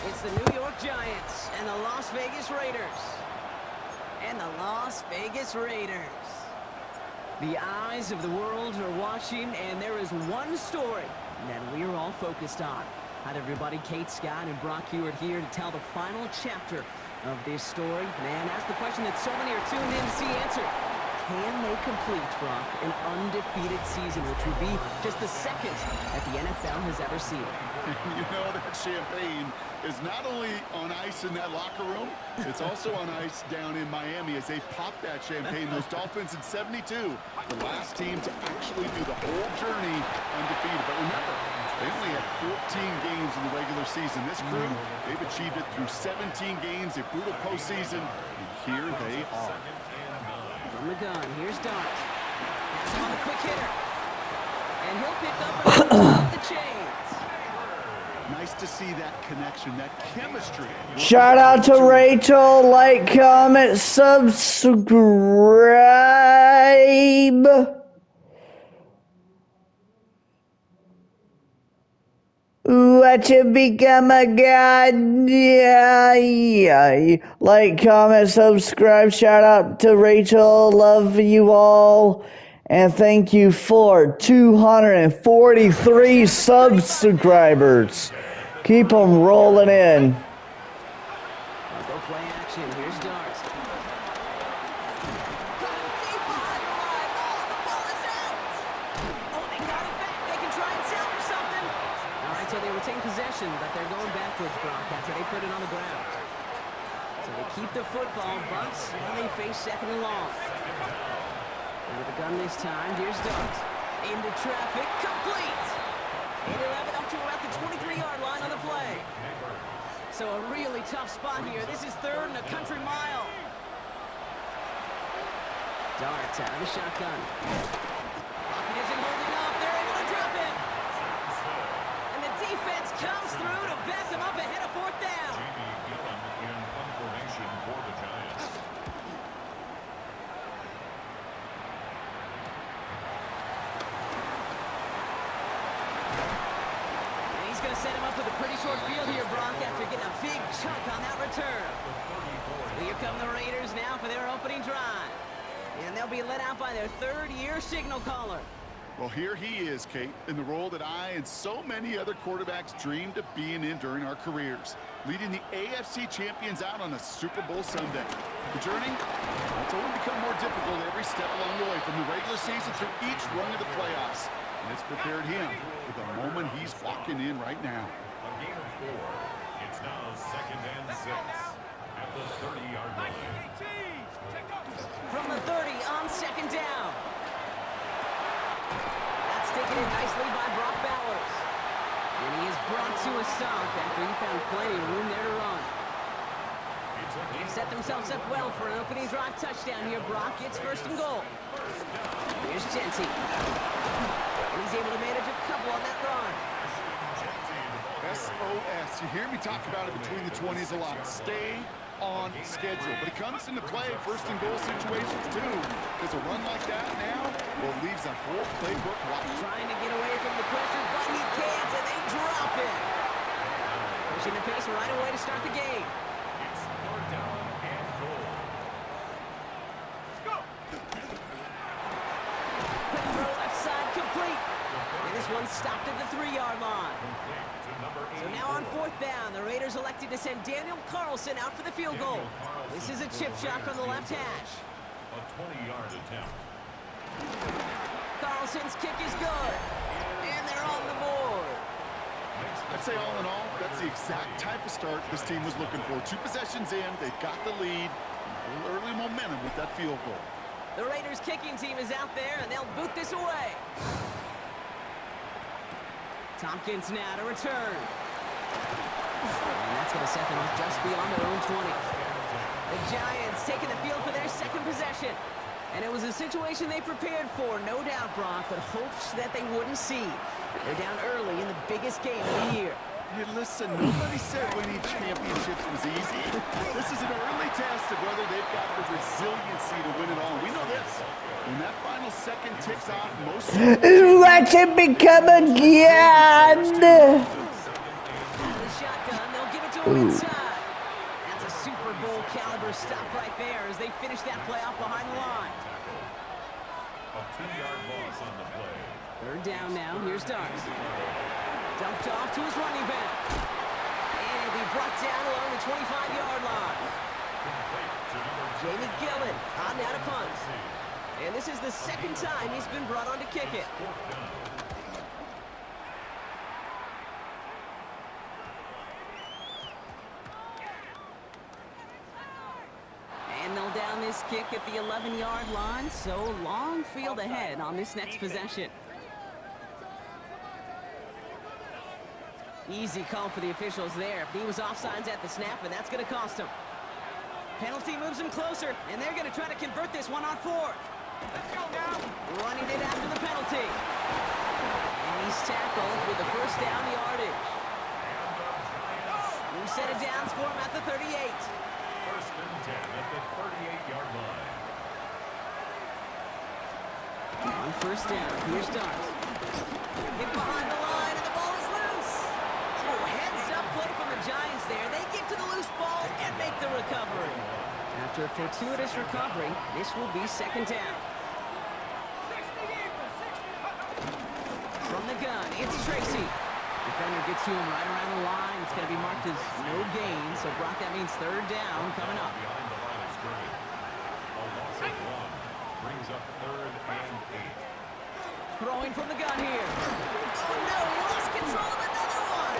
It's the New York Giants and the Las Vegas Raiders. And the Las Vegas Raiders. The eyes of the world are watching, and there is one story that we're all focused on. Hi, everybody. Kate Scott and Brock Hewitt here to tell the final chapter of this story. Man, that's the question that so many are tuned in to see answered. Can they complete, Brock, an undefeated season, which would be just the second that the NFL has ever seen? You know, that champagne is not only on ice in that locker room, it's also on ice down in Miami as they pop that champagne. Those Dolphins in 72, the last team to actually do the whole journey undefeated. But remember, they only had 14 games in the regular season. This crew, they've achieved it through 17 games, a brutal postseason, and here they are. From the gun, here's Dart. That's him on the quick hitter. And he'll pick up and the chains. Nice to see that connection, that chemistry. Shout out to Rachel. Like, comment, subscribe. Watch it become a god. Yeah. Like, comment, subscribe. Shout out to Rachel. Love you all. And thank you for 243 subscribers. Keep them rolling in. Go play action. Here's Dart. So they retain possession, but they're going backwards, Brock, after they put it on the ground. So they keep the football, but now they face second and long. Out of the gun this time, here's Dart. Into traffic, complete! And he'll have it up to about the 23-yard line on the play. So a really tough spot here. This is third and a country mile. Dart out of the shotgun. Pocket isn't holding up. They're able to drop it. And the defense comes through to back them up ahead of fourth down. And he's going to set him up with a pretty short field here, Brock, after getting a big chunk on that return. So here come the Raiders now for their opening drive. And they'll be let out by their third-year signal caller. Well, here he is, Kate, in the role that I and so many other quarterbacks dreamed of being in during our careers, leading the AFC champions out on a Super Bowl Sunday. The journey, it's only become more difficult every step along the way, from the regular season through each run of the playoffs. And it's prepared him for the moment he's walking in right now. A game of 4. It's now 2nd and 6 at the 30-yard line. From the 30 on second down. That's taken in nicely by Brock Bowers. And he is brought to a stop after he found plenty of room there to run. They've set themselves up well for an opening drive touchdown here, Brock. It's first and goal. Here's Genty. And he's able to manage a couple on that run. SOS. You hear me talk about it between the 20s a lot. Stay on schedule. But it comes into play first and goal situations too. Because a run like that now, well, leaves a whole playbook wide. Trying to get away from the pressure, but he can't, and they drop it. Pushing the pace right away to start the game. It's 3rd down and goal. Let's go. Quick throw left side, complete. And this one stopped at the 3-yard line. So now on 4th down, the Raiders elected to send Daniel Carlson out for the field goal. This is a chip shot from the left hash. A 20-yard attempt. Carlson's kick is good. And they're on the board. I'd say all in all, that's the exact type of start this team was looking for. 2 possessions in, they've got the lead. A little early momentum with that field goal. The Raiders kicking team is out there, and they'll boot this away. Tompkins now to return. And that's going to set them up just beyond their own 20. The Giants taking the field for their second possession. And it was a situation they prepared for, no doubt, Brock, but hopes that they wouldn't see. They're down early in the biggest game of the year. Hey, listen, nobody said winning championships was easy. This is an early test of whether they've got the resiliency to win it all. We know this. When that final second ticks off, most... Watch it become a god. The shotgun, they'll give it to him Ooh. inside. That's a Super Bowl caliber stop right there as they finish that play off behind the line. A 2-yard loss on the play. Third down now. Here's Starks. Dumped off to his running back. And he'll be brought down along the 25-yard line. Jamie Gillen on now to punt. And this is the second time he's been brought on to kick it. And they'll down this kick at the 11-yard line, so long field ahead on this next possession. Easy call for the officials there. He was offsides at the snap, and that's going to cost him. Penalty moves him closer, and they're going to try to convert this one on fourth. Let's go now. Running it after the penalty. And he's tackled with the first down yardage. New set of downs for him at the 38. First and 10 at the 38-yard line. On first down, here's Starks. Hit behind the line, and the ball is loose. Oh, heads-up play from the Giants there. They get to the loose ball and make the recovery. After a fortuitous recovery, this will be second down. From the gun, it's Tracy. Defender gets to him right around the line. It's going to be marked as no gain. So, Brock, that means third down coming up. Behind the line is great. A loss of 1 brings up third and 8. Throwing from the gun here. Oh, no, he lost control of another one.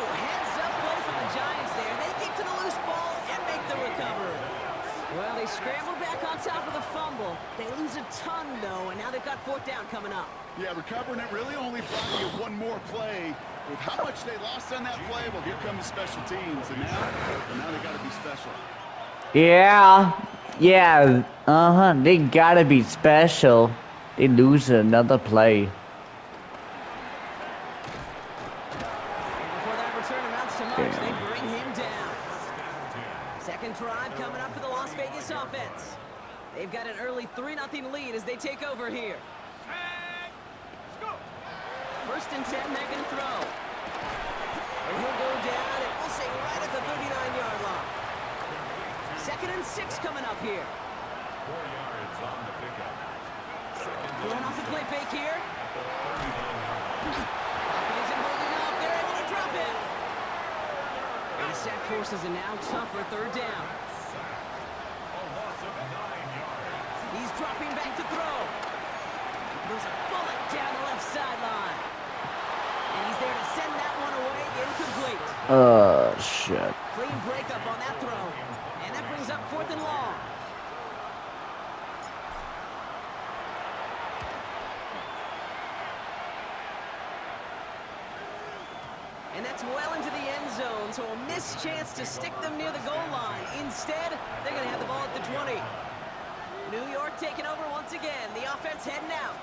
Oh, heads-up play from the Giants there. They get to the loose ball and make the recovery. Well, they scrambled back on top of the fumble. They lose a ton, though, and now they've got fourth down coming up. Yeah, recovering it really only brought you one more play. With how much they lost on that play, well, here come the special teams, and now they got to be special. Yeah, they gotta be special. They lose another play. Before that return amounts to much, they bring him down. Second drive coming up for the Las Vegas offense. They've got an early 3-0 lead as they take over here. First and 10, they're going to throw. And he'll go down, and we'll say right at the 39-yard line. Second and 6 coming up here. 4 yards on the pickup. Throwing off the play fake here. Pocket isn't holding up. They're able to drop it. And the sack forces a now tougher third down. A loss of 9 yards. He's dropping back to throw. He throws a bullet down the left sideline. And he's there to send that one away, incomplete. Shit. Clean breakup on that throw. And that brings up fourth and long. And that's well into the end zone, so a missed chance to stick them near the goal line. Instead, they're going to have the ball at the 20. New York taking over once again. The offense heading out.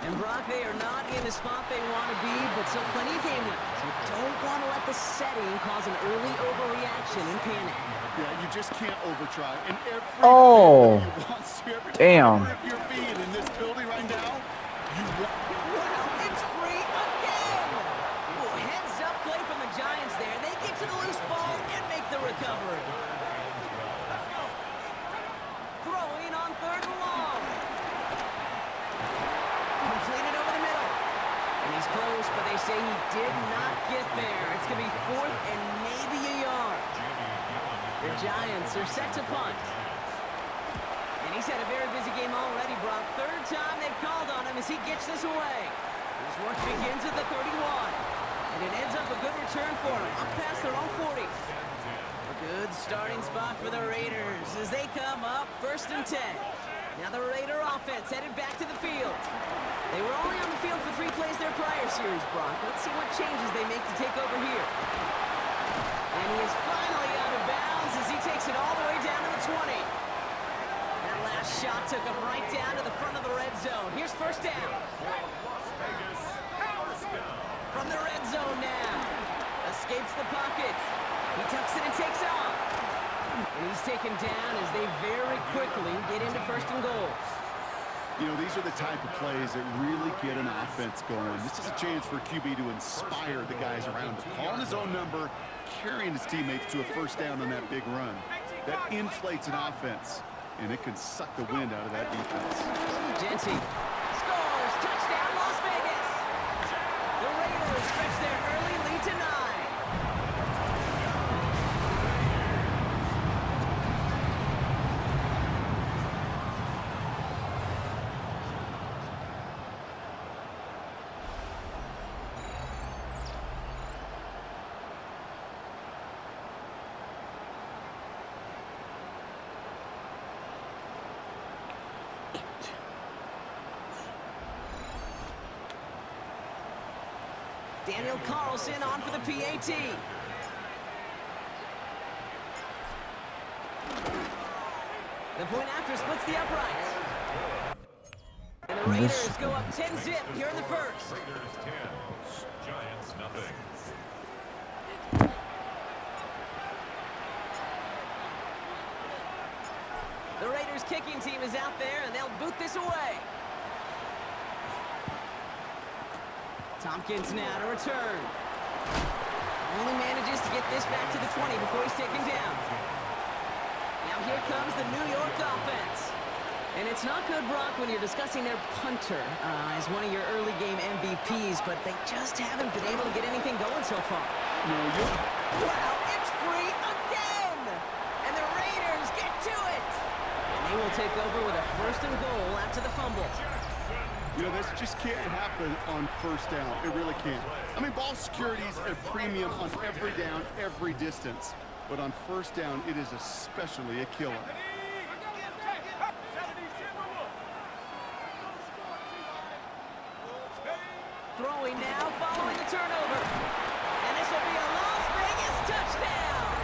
And Brock, they are not in the spot they want to be, but still plenty of game left. You don't want to let the setting cause an early overreaction and panic. Yeah, you just can't overtry. And every Oh, wants to, every damn. fiber of your being in this building right now, you want. Wow, it's free again! Oh, heads up play from the Giants there. They get to the loose ball and make the recovery. Throwing on third and long. Completed over the middle. And he's close, but they say he did not get there. It's going to be fourth and maybe a yard. The Giants are set to punt. And he's had a very busy game already, Brock. Third time they've called on him as he gets this away. His work begins at the 31. And it ends up a good return for him, up past their own 40. A good starting spot for the Raiders as they come up first and 10. Now the Raider offense headed back to the field. They were only on the field for 3 plays their prior series, Brock. Let's see what changes they make to take over here. And he is finally out of bounds as he takes it all the way down to the 20. That last shot took him right down to the front of the red zone. Here's first down. From the red zone now. Escapes the pocket. He tucks it and takes off. And he's taken down as they very quickly get into first and goal. You know, these are the type of plays that really get an offense going. This is a chance for QB to inspire the guys around him. Calling his own number, carrying his teammates to a first down on that big run. That inflates an offense, and it can suck the wind out of that defense. Jency scores. Touchdown, Las Vegas. The Raiders stretch their early lead to 9. Daniel Carlson on for the PAT. The point after splits the uprights. And the Raiders go up 10-zip here in the first. Raiders 10, Giants nothing. The Raiders kicking team is out there, and they'll boot this away. Tompkins now to return. Only manages to get this back to the 20 before he's taken down. Now here comes the New York offense. And it's not good, Brock, when you're discussing their punter as one of your early game MVPs, but they just haven't been able to get anything going so far. No, Wow, it's free again! And the Raiders get to it! And they will take over with a first and goal after the fumble. You know, this just can't happen on first down. It really can't. I mean, ball security is a premium on every down, every distance. But on first down, it is especially a killer. Throwing now, following the turnover. And this will be a Las Vegas touchdown!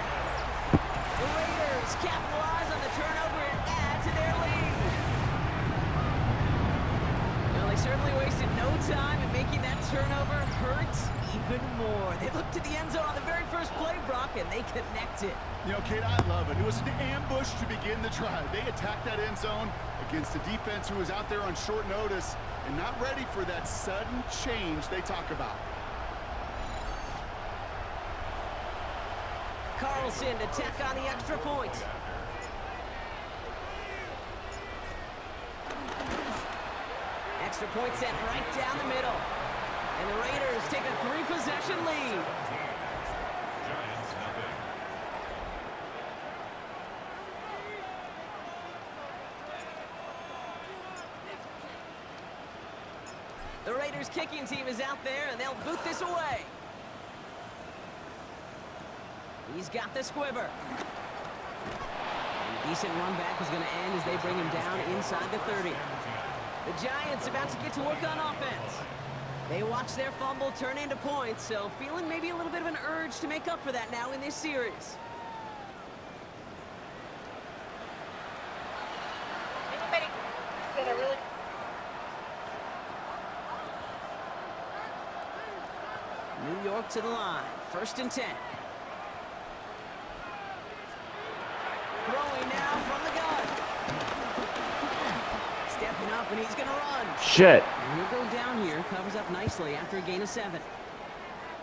The Raiders capitalize on the turnover and add to their lead. Well, they certainly wasted no time in making that turnover hurt even more. They looked to the end zone on the very first play, Brock, and they connected. You know, Kate, I love it. It was an ambush to begin the drive. They attacked that end zone against a defense who was out there on short notice and not ready for that sudden change they talk about. Carlson to tack on the extra point. Extra point set right down the middle. And the Raiders take a 3-possession lead. Giants nothing. The Raiders kicking team is out there, and they'll boot this away. He's got the squiver. And a decent run back is going to end as they bring him down inside the 30. The Giants about to get to work on offense. They watch their fumble turn into points, so feeling maybe a little bit of an urge to make up for that now in this series. New York to the line, 1st and 10. Throwing now from the gun. Stepping up, and he's going to run. Shit. And he'll go down here, covers up nicely after a gain of 7.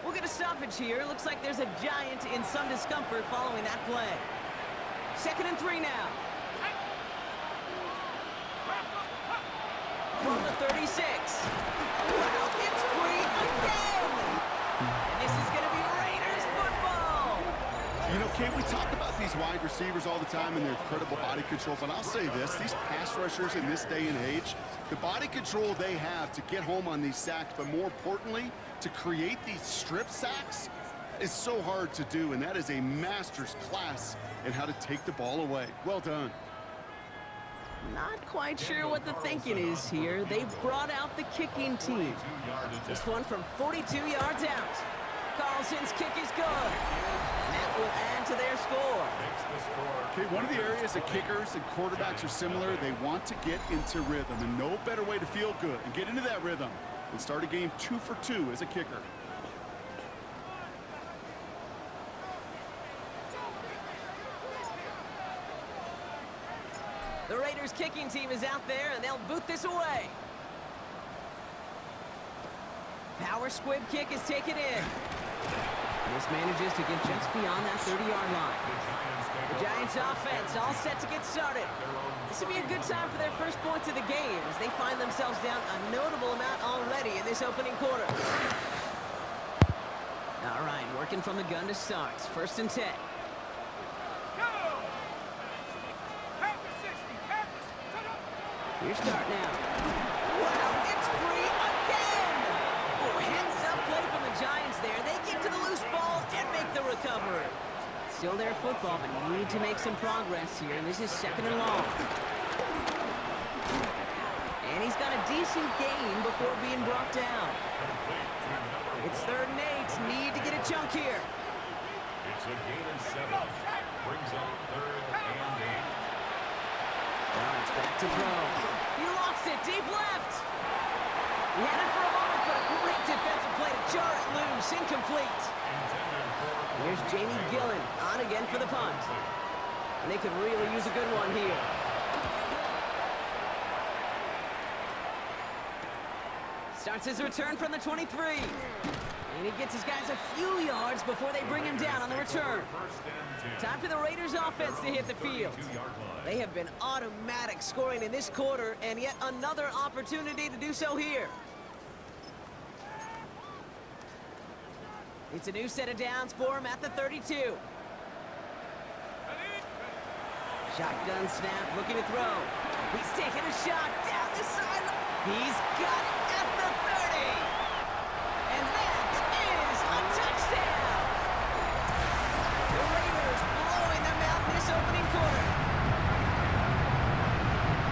We'll get a stoppage here. Looks like there's a Giant in some discomfort following that play. 2nd and 3 now. From the 36. Wow, it's free again! And this is going to be Raiders football! You know, Kate, we talk about these wide receivers all the time and their incredible body control, but I'll say this, these pass rushers in this day and age, the body control they have to get home on these sacks, but more importantly, to create these strip sacks is so hard to do, and that is a master's class in how to take the ball away. Well done. Not quite sure what the thinking is here. They've brought out the kicking team. This one from 42 yards out. Carlson's kick is good. And that will add to their score. Okay, one of the areas that kickers and quarterbacks are similar, they want to get into rhythm, and no better way to feel good and get into that rhythm than start a game 2 for 2 as a kicker. The Raiders kicking team is out there, and they'll boot this away. Power squib kick is taken in. This manages to get just beyond that 30-yard line. The Giants offense all set to get started. This will be a good time for their first points of the game as they find themselves down a notable amount already in this opening quarter. All right, working from the gun to start. 1st and 10. Your start now. Wow, it's free again! Oh, heads-up play from the Giants there. They get to the loose ball and make the recovery. Still their football, but need to make some progress here, and this is 2nd and long. And he's got a decent gain before being brought down. It's 3rd and 8. Need to get a chunk here. It's a gain of 7. Brings up 3rd and 8. Now it's back to throw. He lost it deep left. He had it for a moment, but a great defensive play to jar it loose. Incomplete. Here's Jamie Gillen on again for the punt. And they could really use a good one here. Starts his return from the 23. And he gets his guys a few yards before they bring him down on the return. Time for the Raiders offense to hit the field. They have been automatic scoring in this quarter, and yet another opportunity to do so here. It's a new set of downs for him at the 32. Shotgun snap, looking to throw. He's taking a shot down the sideline. He's got it at the 30. And that is a touchdown. The Raiders blowing them out in this opening quarter.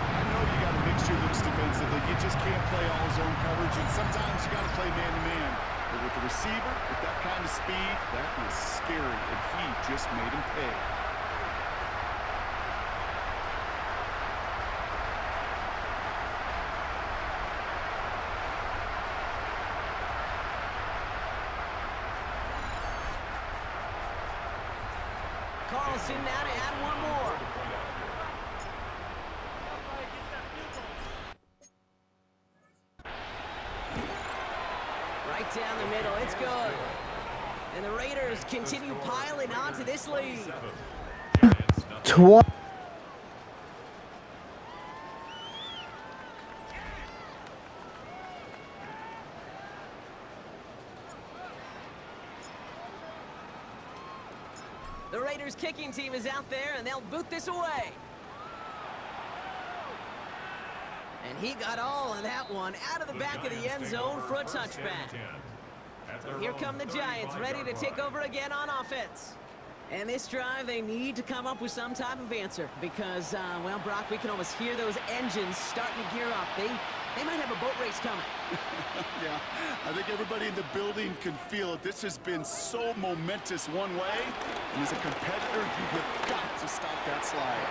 I know you got a mixture looks defensively. You just can't play all zone coverage, and sometimes you got to play man-to-man. But with the receiver, with that kind of speed, that is scary, and he just made him pay. Carlson now to add one more. Right down the middle, it's good. And the Raiders continue piling onto this lead. The Raiders kicking team is out there, and they'll boot this away. And he got all of that one out of the back of the end zone for a touchback. So here come the Giants, ready to take over again on offense. And this drive, they need to come up with some type of answer because, well, Brock, we can almost hear those engines starting to gear up. They might have a boat race coming. Yeah, I think everybody in the building can feel it. This has been so momentous one way, and as a competitor, you have got to stop that slide.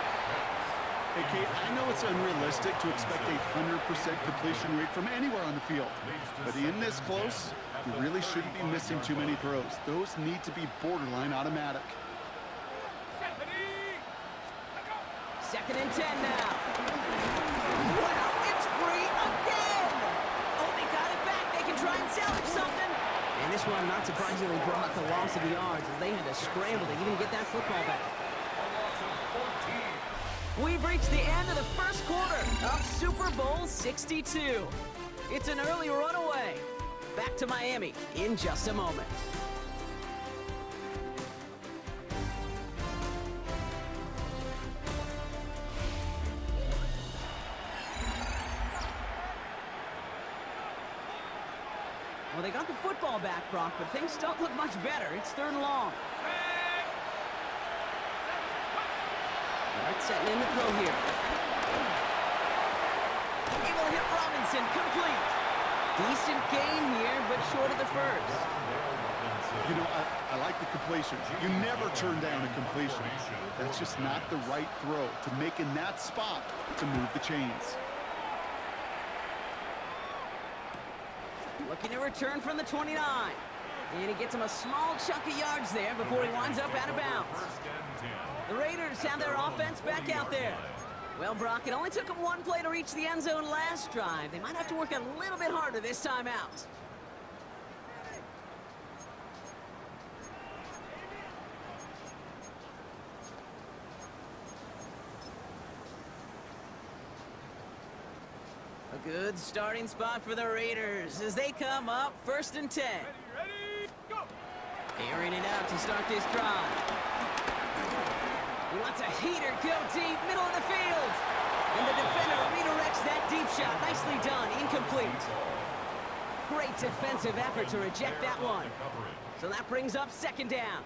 Hey, Kate, I know it's unrealistic to expect a 100% completion rate from anywhere on the field, but in this close, you really shouldn't be missing too many throws. Those need to be borderline automatic. 2nd and 10 now. Wow, it's free again. Oh, they got it back. They can try and salvage something. And this one, not surprisingly, brought the loss of the yards as they had to scramble to even get that football back. We've reached the end of the first quarter of Super Bowl 62. It's an early runaway. Back to Miami in just a moment. Well, they got the football back, Brock, but things don't look much better. It's 3rd and long. All right, setting in the throw here. He will hit Robinson, complete. Decent gain here, but short of the first. You know, I like the completion. You never turn down a completion. That's just not the right throw to make in that spot to move the chains. Looking to return from the 29. And he gets him a small chunk of yards there before he winds up out of bounds. The Raiders have their offense back out there. Well, Brock, it only took them one play to reach the end zone last drive. They might have to work a little bit harder this time out. Good starting spot for the Raiders as they come up 1st and 10. Ready, go! Airing it out to start this drive. He lets a heater go deep, middle of the field. And the defender redirects that deep shot. Nicely done, incomplete. Great defensive effort to reject that one. So that brings up 2nd down.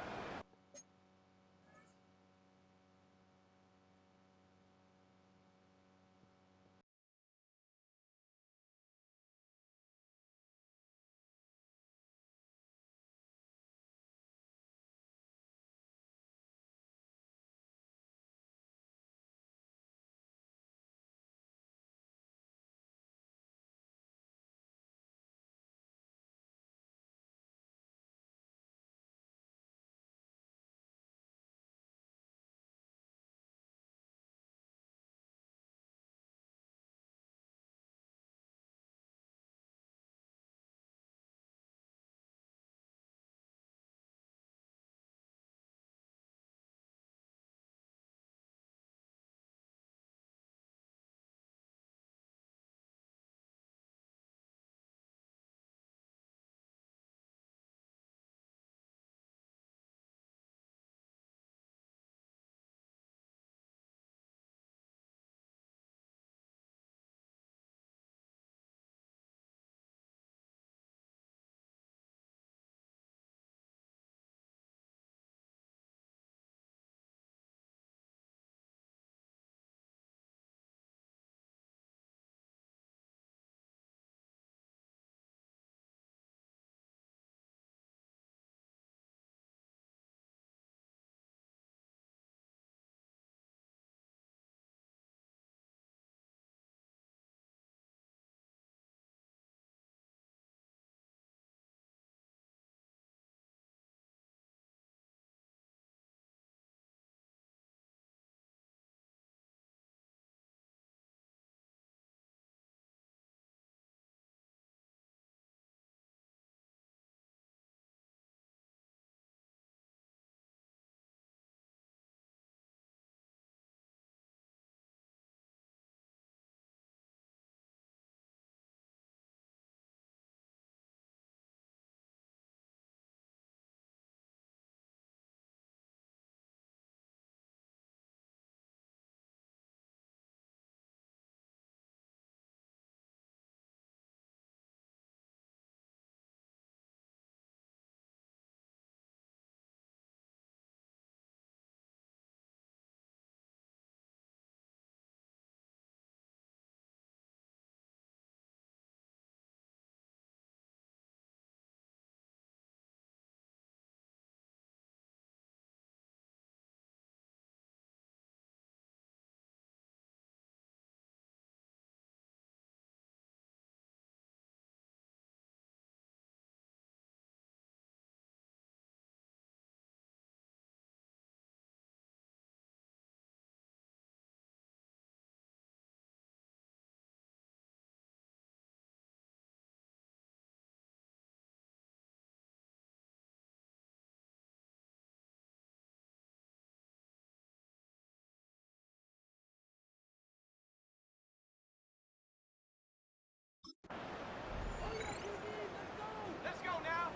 Let's go now!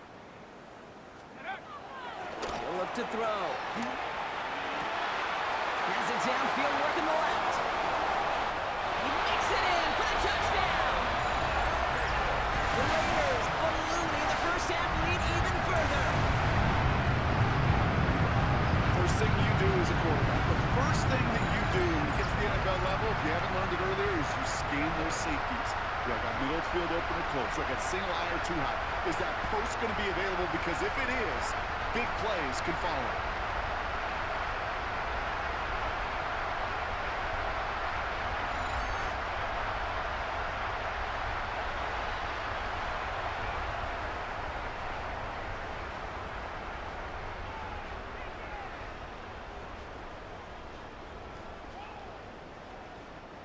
He'll look to throw. Has it downfield, working the left. He makes it in for the touchdown. The Raiders ballooning the first half lead even further. First thing you do as a quarterback, the first thing that you do when you get to the NFL level, if you haven't learned it earlier, is you scan those safeties. Do I got middle field open or close? Do I got single eye or too high? Is that post going to be available? Because if it is, big plays can follow.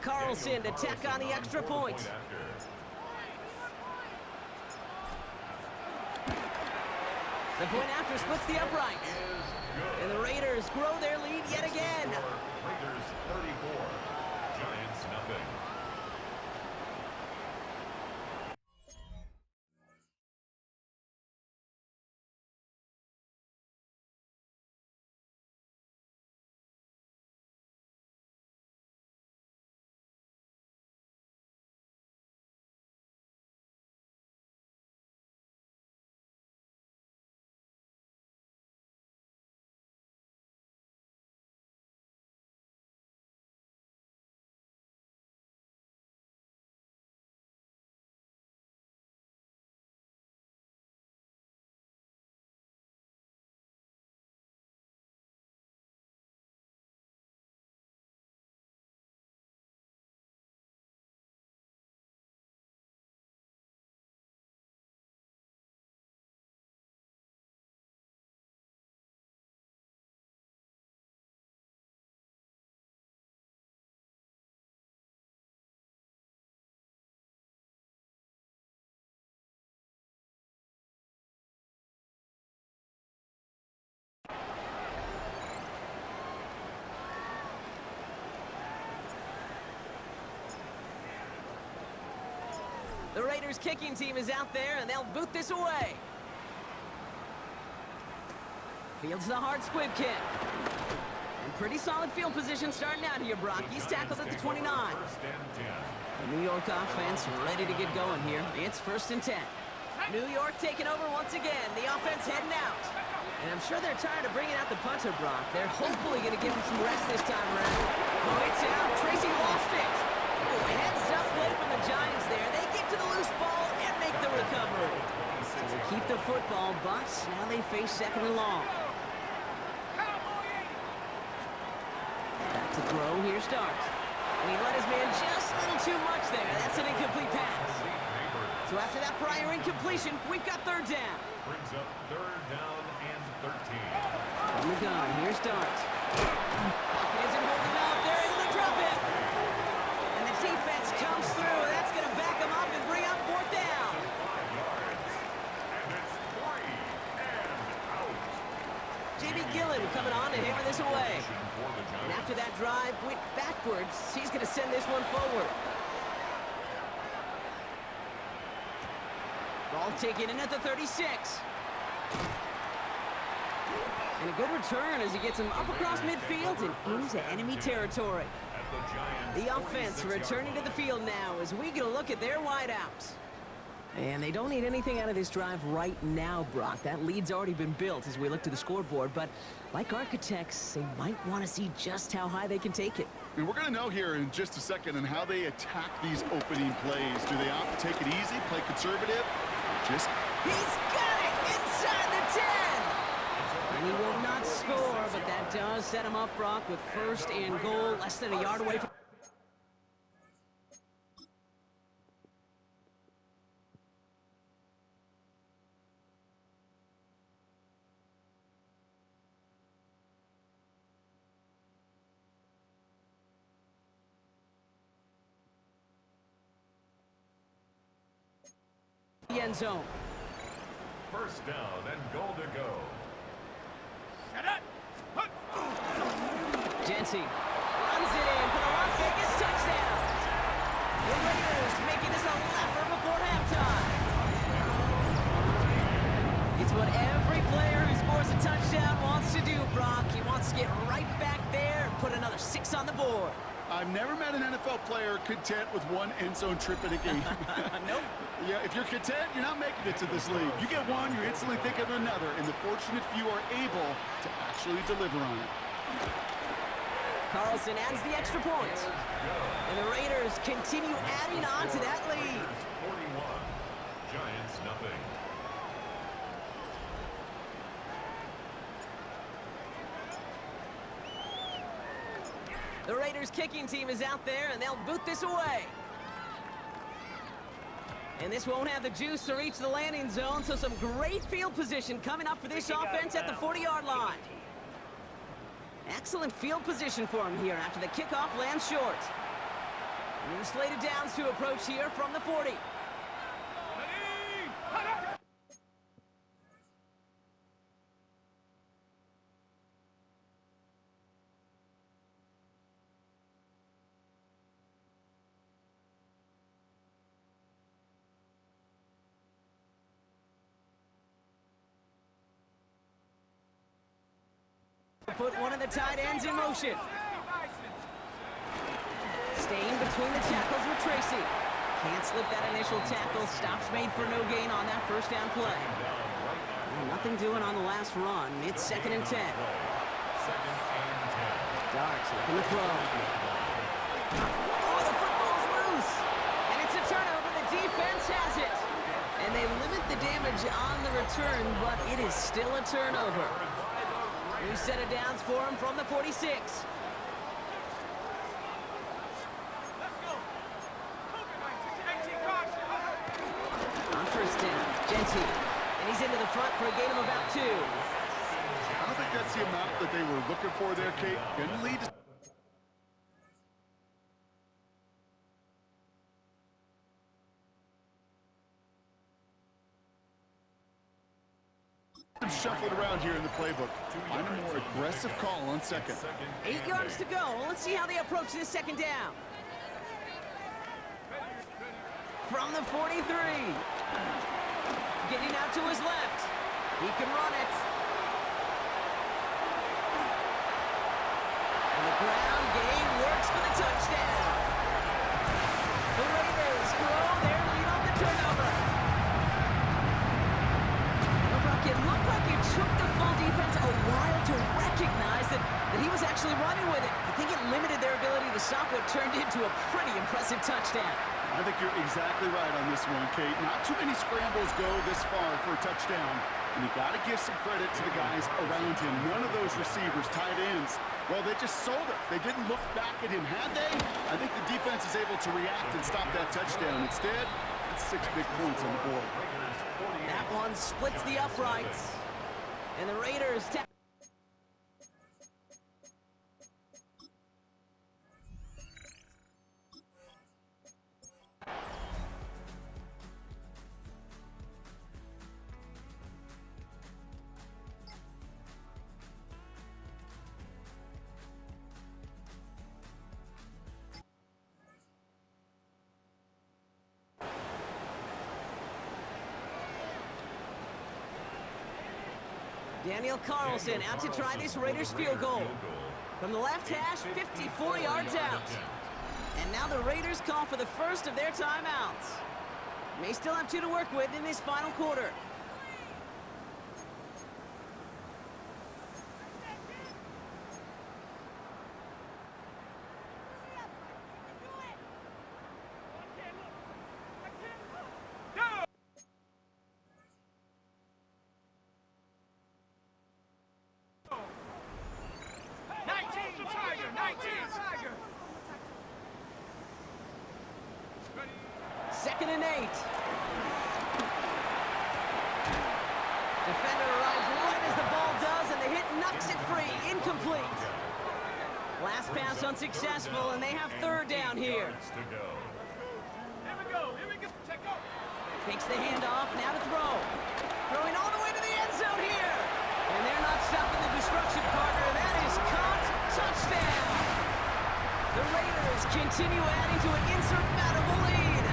Carlson to tack on the extra point. The point after splits the uprights. And the Raiders grow their lead yet again. Raiders 34, Giants nothing. Raiders kicking team is out there, and they'll boot this away. Fields the hard squib kick. And pretty solid field position starting out here, Brock. He's tackled at the 29. The New York offense ready to get going here. It's 1st and 10. New York taking over once again. The offense heading out. And I'm sure they're tired of bringing out the punter, Brock. They're hopefully going to give him some rest this time around. Oh, it's out. Tracy lost it. Oh, heads-up play from the Giants there. They get to the loose ball and make the recovery. So they keep the football, but now they face 2nd and long. Back to throw. Here starts. And he let his man just a little too much there. That's an incomplete pass. So after that prior incompletion, we've got 3rd down. Brings up 3rd down and 13. From the gun, here starts. Pocket isn't holding up. They're able to drop it. And the defense comes through. That's going to back them up and bring up 4th down. 5 yards. And it's 3 and out. J.B. Gillen coming on to hammer this away. For the And Giants. after that drive went backwards, he's going to send this one forward. Ball taken in at the 36. And a good return as he gets him up across midfield and into enemy territory. At the Giants, The offense 46 returning to the field now as we get a look at their wideouts. And they don't need anything out of this drive right now, Brock. That lead's already been built as we look to the scoreboard. But like architects, they might want to see just how high they can take it. And we're going to know here in just a second on how they attack these opening plays. Do they opt to take it easy, play conservative? Just He's got it inside the 10! And he will not score, but that does set him up, Brock, with 1st and goal, less than a yard away from... the end zone. 1st down and goal to go. Set it. Hut. Jency runs it in for the Las Vegas touchdown. The Raiders making this a laugher before halftime. It's what every player who scores a touchdown wants to do, Brock. He wants to get right back there and put another 6 on the board. I've never met an NFL player content with one end zone trip in a game. Nope. Yeah, if you're content, you're not making it to this league. You get one, you're instantly thinking of another, and the fortunate few are able to actually deliver on it. Carlson adds the extra point. And the Raiders continue adding on to that lead. 41. Giants nothing. The Raiders kicking team is out there, and they'll boot this away. And this won't have the juice to reach the landing zone, so some great field position coming up for this offense at the 40-yard line. Excellent field position for him here after the kickoff lands short. New slated downs to approach here from the 40. Ready. Hut. Put one of the tight ends in motion. Staying between the tackles with Tracy. Can't slip that initial tackle. Stops made for no gain on that 1st down play. And nothing doing on the last run. It's 2nd and 10. 2nd and 10. Darts looking to throw. Oh, the football's loose. And it's a turnover. The defense has it. And they limit the damage on the return, but it is still a turnover. New set of downs for him from the 46. Let's go. On 1st down, Jency. And he's into the front for a gain of about 2. I don't think that's the amount that they were looking for there, Kate. Can lead to shuffling around here in the playbook. Find a more aggressive call on 2nd. 8 yards to go. Let's see how they approach this 2nd down. from the 43. Getting out to his left. He can run it. And the ground game works for the touchdown. The Raiders grow their lead on the turnover. It looked like it took the full defense a while to recognize that he was actually running with it. I think it limited their ability to stop what turned into a pretty impressive touchdown. I think you're exactly right on this one, Kate. Not too many scrambles go this far for a touchdown. And you got to give some credit to the guys around him. None of those receivers, tight ends, well, they just sold it. They didn't look back at him, had they? I think the defense is able to react and stop that touchdown. Instead, it's 6 big points on the board. That one splits the uprights. And the Raiders... Daniel Carlson out to try this Raiders field goal. From the left hash, 54 yards out. And now the Raiders call for the first of their timeouts. May still have 2 to work with in this final quarter. Second and 8. Defender arrives right as the ball does, and the hit knocks it free. Incomplete. Last pass unsuccessful, and they have third down here. Here we go. Check out. Takes the handoff, now to throw. Throwing all the way to the end zone here. And they're not stopping the destruction, partner. That is caught. Touchdown. The Raiders continue adding to an insurmountable lead.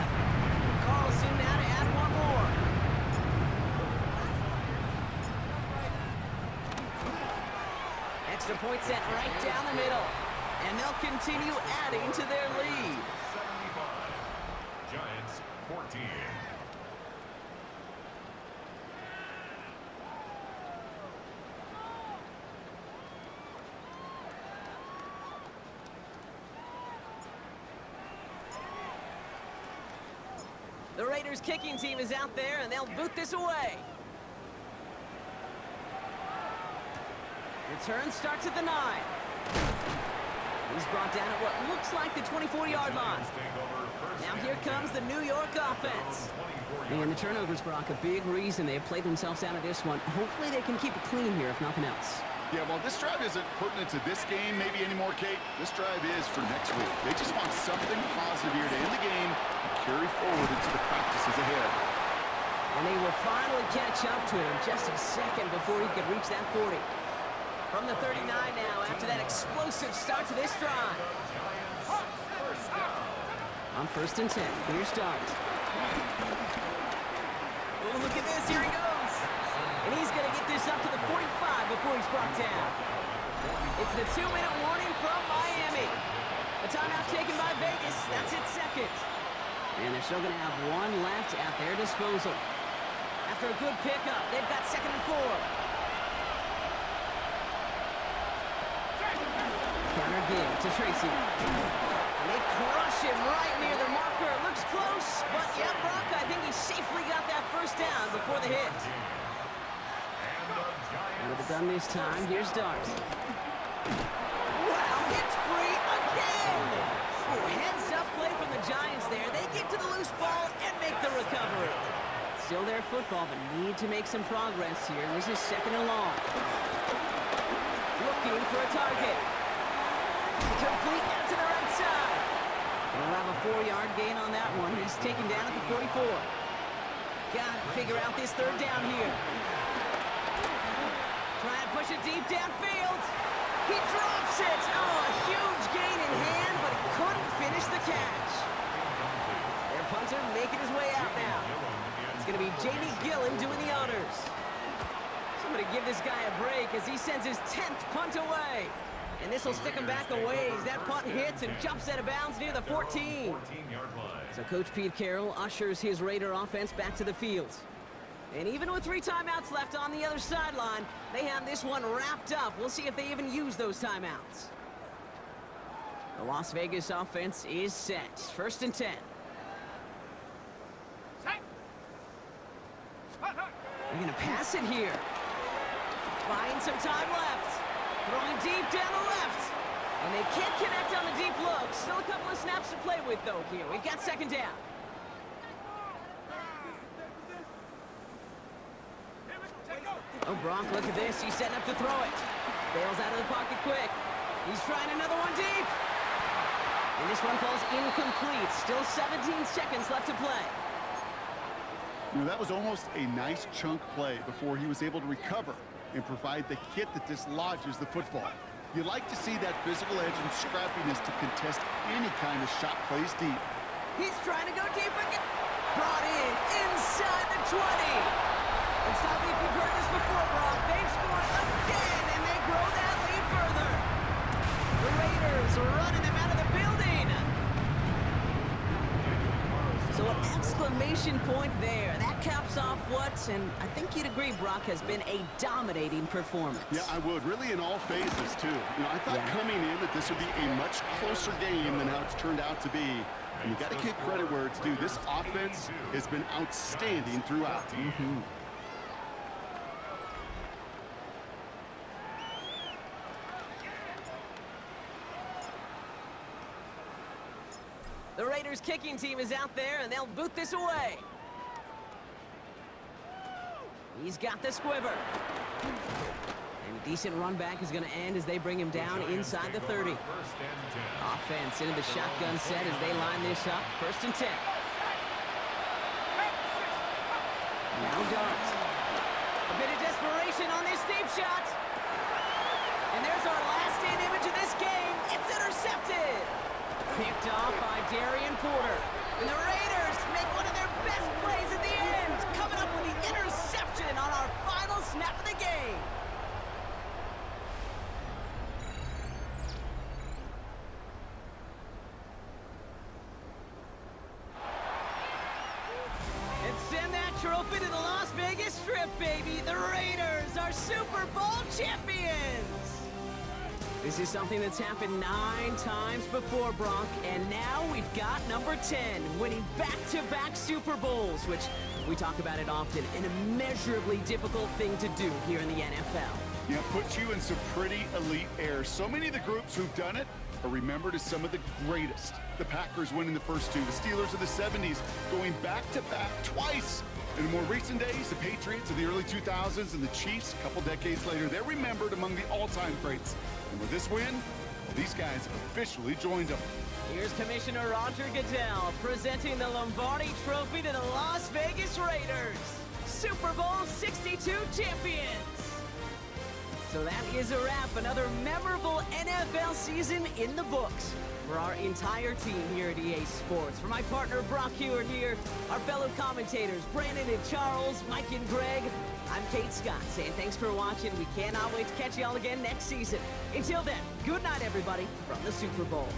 Carlson now to add one more. Extra point set right down the middle. And they'll continue adding to their lead. 75. Giants 14. The Raiders kicking team is out there, and they'll boot this away. Return starts at the 9. He's brought down at what looks like the 24-yard line. Now here comes the New York offense. And the turnovers, Brock, a big reason they have played themselves out of this one. Hopefully they can keep it clean here, if nothing else. Yeah, well, this drive isn't pertinent to this game maybe anymore, Kate. This drive is for next week. They just want something positive here to end the game and carry forward into the practices ahead. And they will finally catch up to him just a second before he could reach that 40. From the 39 now, after that explosive start to this drive. On 1st and 10, here's Dart. Oh, look at this, here he goes. And he's going to get this up to the 45 before he's brought down. It's the 2-minute warning from Miami. A timeout taken by Vegas, that's its second. And they're still going to have one left at their disposal. After a good pickup, they've got 2nd and 4. Counter gig to Tracy. And they crush him right near the marker. It looks close, but yeah, Brock, I think he safely got that first down before the hit. Out of the gun this time, here's Dart. Wow, it's free again! Oh, heads up play from the Giants there. They get to the loose ball and make the recovery. Still their football, but need to make some progress here. This is 2nd and long. Looking for a target. Complete out to the right side. We'll have a 4-yard gain on that one. He's taken down at the 44. Gotta figure out this third down here. Try and push it deep downfield. He drops it. Oh, a huge gain in hand, but he couldn't finish the catch. They're punter making his way out now. It's going to be Jamie Gillen doing the honors. Somebody give this guy a break as he sends his 10th punt away. And this will stick him back a ways. That punt hits and jumps out of bounds near the 14. 14-yard line. So Coach Pete Carroll ushers his Raider offense back to the field. And even with 3 timeouts left on the other sideline, they have this one wrapped up. We'll see if they even use those timeouts. The Las Vegas offense is set. 1st and 10. Set. Hut, hut. They're going to pass it here. Buying some time left. Throwing deep down the left. And they can't connect on the deep look. Still a couple of snaps to play with, though, here. We've got 2nd down. Oh, Brock, look at this. He's setting up to throw it. Bails out of the pocket quick. He's trying another one deep. And this one falls incomplete. Still 17 seconds left to play. You know, that was almost a nice chunk play before he was able to recover and provide the hit that dislodges the football. You like to see that physical edge and scrappiness to contest any kind of shot plays deep. He's trying to go deep again. Brought in inside the 20. And stop me if you've heard this before, Brock. They've scored again, and they grow that lead further. The Raiders are running them out of the building. So an exclamation point there. That caps off what, and I think you'd agree, Brock, has been a dominating performance. Yeah, I would. Really in all phases, too. You know, I thought coming in that this would be a much closer game than how it's turned out to be. And you got to give credit where it's due. This offense has been outstanding throughout. The Raiders kicking team is out there, and they'll boot this away. He's got the squibber. And a decent run back is going to end as they bring him down inside the 30. Offense into the shotgun set as they line this up. 1st and 10. Now Dart. A bit of desperation on this deep shot. And there's our last in image of this game. It's intercepted. Picked off by Darian Porter. And the Raiders make one of their best plays at the end, coming up with the interception on our final snap of the game. And send that trophy to the Las Vegas Strip, baby. The Raiders are Super Bowl champions. This is something that's happened 9 times before, Brock, and now we've got number 10, winning back-to-back Super Bowls, which we talk about it often, an immeasurably difficult thing to do here in the NFL. Yeah, puts you in some pretty elite air. So many of the groups who've done it are remembered as some of the greatest. The Packers winning the first 2, the Steelers of the 70s going back-to-back twice. In the more recent days, the Patriots of the early 2000s and the Chiefs a couple decades later, they're remembered among the all-time greats. And with this win, well, these guys have officially joined them. Here's Commissioner Roger Goodell presenting the Lombardi Trophy to the Las Vegas Raiders, Super Bowl 62 champions. So that is a wrap. Another memorable NFL season in the books for our entire team here at EA Sports. For my partner Brock Hewitt here, our fellow commentators Brandon and Charles, Mike and Greg, I'm Kate Scott saying thanks for watching. We cannot wait to catch you all again next season. Until then, good night everybody from the Super Bowl.